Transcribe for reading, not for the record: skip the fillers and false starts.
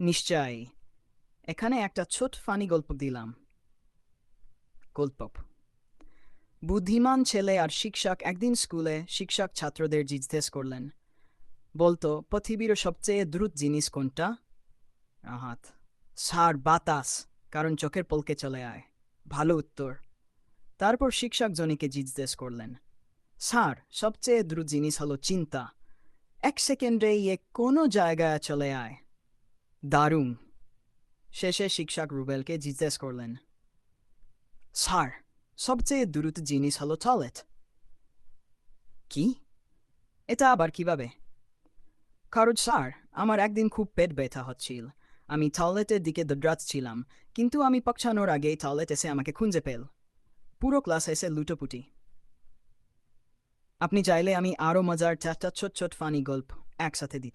নিশ্চয়ই। এখানে একটা ছোট ফানি গল্প দিলাম। গল্প। বুদ্ধিমান ছেলে আর শিক্ষক একদিন স্কুলে শিক্ষক ছাত্রদের জিজ্ঞেস করলেন, বলতো পৃথিবীর সবচেয়ে দ্রুত জিনিস কোনটা? আহাত। স্যার, বাতাস। কারণ চোখের পলকে চলে আয়। ভালো উত্তর। তারপর শিক্ষক জনিকে জিজ্ঞেস করলেন, স্যার, সবচেয়ে দ্রুত জিনিস হলো চিন্তা। 1 সেকেন্ডে কোনো জায়গায় চলে আয়। দারুণ। শেষে শিক্ষক রুবেলকে জিজ্ঞেস করলেন, স্যার, সবচেয়ে দ্রুত জিনিস হলো টয়লেট। কি? এটা আবার কিভাবে? কারণ স্যার, আমার একদিন খুব পেট ব্যথা হচ্ছিল। আমি টয়লেটের দিকে দৌড়াচ্ছিলাম, কিন্তু আমি পৌঁছানোর আগেই টয়লেট এসে আমাকে খুঁজে পেল। পুরো ক্লাস এসে লুটোপুটি। আপনি চাইলে আমি আরও মজার চারটা ছোট ছোট ফানি গল্প একসাথে দিই।